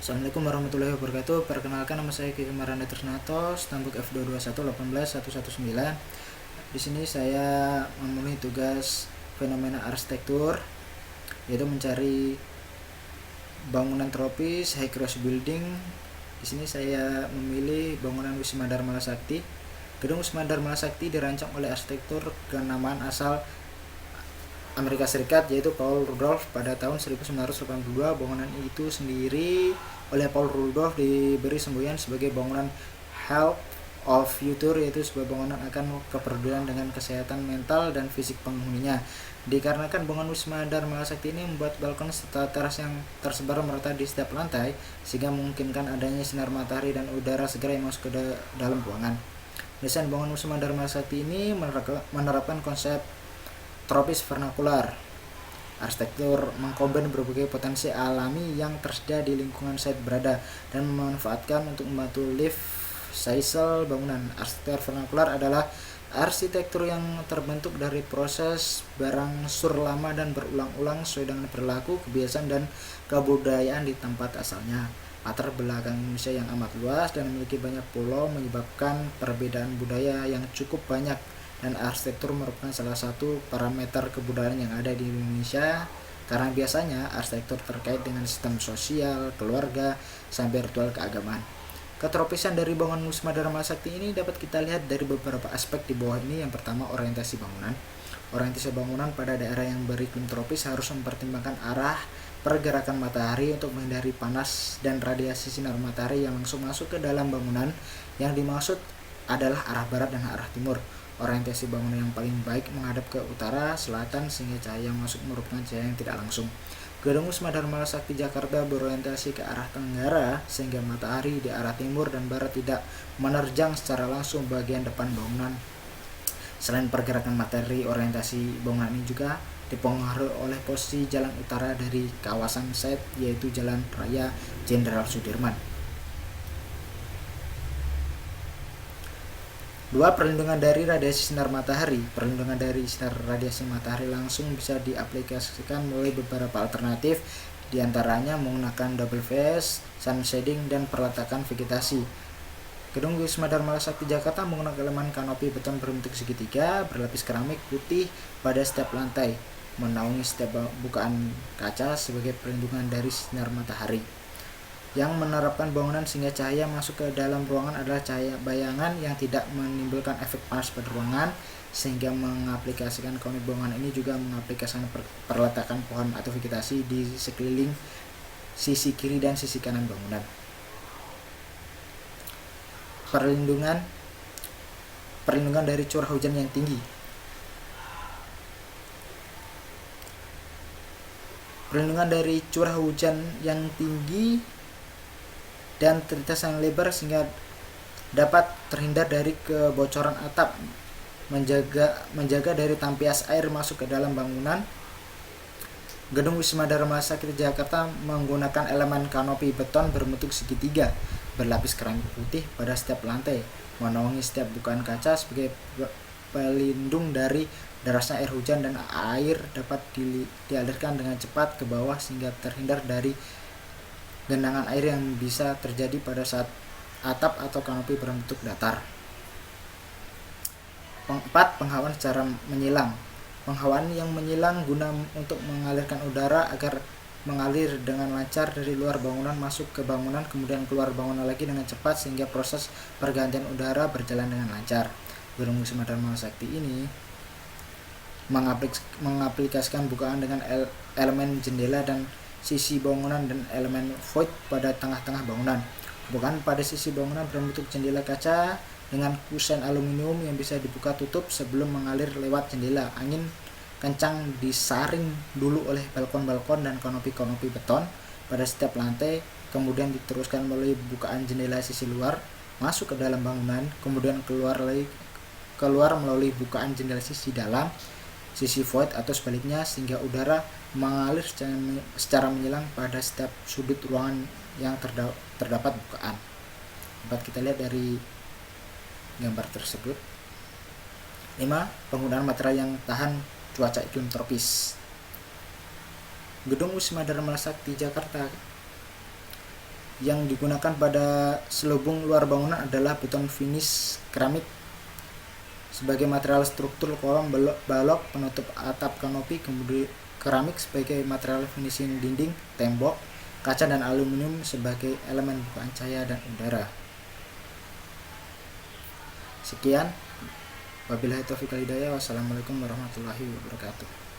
Assalamualaikum warahmatullahi wabarakatuh. Perkenalkan, nama saya Kiki Maranda Trisnato, stambuk F221818119. Di sini saya memenuhi tugas fenomena arsitektur, yaitu mencari bangunan tropis, high cross building. Di sini saya memilih bangunan Wisma Dharma Sakti. Gedung Wisma Dharma Sakti dirancang oleh arsitektur kenamaan asal Amerika Serikat, yaitu Paul Rudolph pada tahun 1982. Bangunan itu sendiri oleh Paul Rudolph diberi semboyan sebagai bangunan Health of Future, yaitu sebuah bangunan akan kepedulian dengan kesehatan mental dan fisik penghuninya. Dikarenakan bangunan Wisma Dharma Sakti ini membuat balkon serta teras yang tersebar merata di setiap lantai, sehingga memungkinkan adanya sinar matahari dan udara segar yang masuk ke dalam ruangan. Desain bangunan Wisma Dharma Sakti ini menerapkan konsep tropis vernakular. Arsitektur mengkombin berbagai potensi alami yang tersedia di lingkungan site berada dan memanfaatkan untuk membantu lift cycle bangunan. Arsitektur vernakular adalah arsitektur yang terbentuk dari proses berangsur lama dan berulang-ulang sesuai dengan perilaku, kebiasaan, dan kebudayaan di tempat asalnya. Latar belakang Indonesia yang amat luas dan memiliki banyak pulau menyebabkan perbedaan budaya yang cukup banyak, dan arsitektur merupakan salah satu parameter kebudayaan yang ada di Indonesia, karena biasanya arsitektur terkait dengan sistem sosial, keluarga, sampai ritual keagamaan. Ketropisan dari bangunan Wisma Dharma Sakti ini dapat kita lihat dari beberapa aspek di bawah ini. Yang pertama, orientasi bangunan. Orientasi bangunan pada daerah yang beriklim tropis harus mempertimbangkan arah pergerakan matahari untuk menghindari panas dan radiasi sinar matahari yang langsung masuk ke dalam bangunan. Yang dimaksud adalah arah barat dan arah timur. Orientasi bangunan yang paling baik menghadap ke utara, selatan, sehingga cahaya masuk merupakan cahaya yang tidak langsung. Gedung Wisma Dharma Sakti Jakarta berorientasi ke arah tenggara, sehingga matahari di arah timur dan barat tidak menerjang secara langsung bagian depan bangunan. Selain pergerakan matahari, orientasi bangunan ini juga dipengaruhi oleh posisi jalan utara dari kawasan site, yaitu Jalan Raya Jenderal Sudirman. 2. Perlindungan dari radiasi sinar matahari. Perlindungan dari sinar radiasi matahari langsung bisa diaplikasikan melalui beberapa alternatif, diantaranya menggunakan double face, sun shading, dan perletakan vegetasi. Gedung Wisma Dharma Sakti Jakarta menggunakan elemen kanopi beton berbentuk segitiga berlapis keramik putih pada setiap lantai, menaungi setiap bukaan kaca sebagai perlindungan dari sinar matahari. Yang menerapkan bangunan sehingga cahaya masuk ke dalam ruangan adalah cahaya bayangan yang tidak menimbulkan efek panas pada ruangan, sehingga mengaplikasikan konsep bangunan ini juga mengaplikasikan perletakan pohon atau vegetasi di sekeliling sisi kiri dan sisi kanan bangunan. Perlindungan dari curah hujan yang tinggi. Perlindungan dari curah hujan yang tinggi dan teritas yang lebar sehingga dapat terhindar dari kebocoran atap, menjaga dari tampias air masuk ke dalam bangunan. Gedung Wisma Dharma Sakti Jakarta menggunakan elemen kanopi beton berbentuk segitiga berlapis keramik putih pada setiap lantai, menaungi setiap bukaan kaca sebagai pelindung dari derasnya air hujan, dan air dapat dialirkan dengan cepat ke bawah sehingga terhindar dari genangan air yang bisa terjadi pada saat atap atau kanopi berbentuk datar. 4. Penghawaan secara menyilang. Penghawaan yang menyilang guna untuk mengalirkan udara agar mengalir dengan lancar dari luar bangunan masuk ke bangunan, kemudian keluar bangunan lagi dengan cepat, sehingga proses pergantian udara berjalan dengan lancar. Gedung Wisma Dharma Sakti ini mengaplikasikan bukaan dengan elemen jendela dan sisi bangunan dan elemen void pada tengah-tengah bangunan. Bukaan pada sisi bangunan berbentuk jendela kaca dengan kusen aluminium yang bisa dibuka tutup sebelum mengalir lewat jendela. Angin kencang disaring dulu oleh balkon-balkon dan kanopi-kanopi beton pada setiap lantai, kemudian diteruskan melalui bukaan jendela sisi luar masuk ke dalam bangunan, kemudian keluar melalui bukaan jendela sisi dalam, sisi void atau sebaliknya, sehingga udara mengalir secara menyilang pada setiap sudut ruangan yang terdapat bukaan. Dapat kita lihat dari gambar tersebut. 5. Penggunaan material yang tahan cuaca iklim tropis. Gedung Wisma Dharma Sakti Jakarta Yang digunakan pada selubung luar bangunan adalah beton finish keramik sebagai material struktur kolom, balok penutup atap, kanopi, kemudian keramik sebagai material finishing dinding, tembok, kaca dan aluminium sebagai elemen bukaan cahaya dan udara. Sekian, wabillahi taufiq wal hidayah. Wassalamualaikum warahmatullahi wabarakatuh.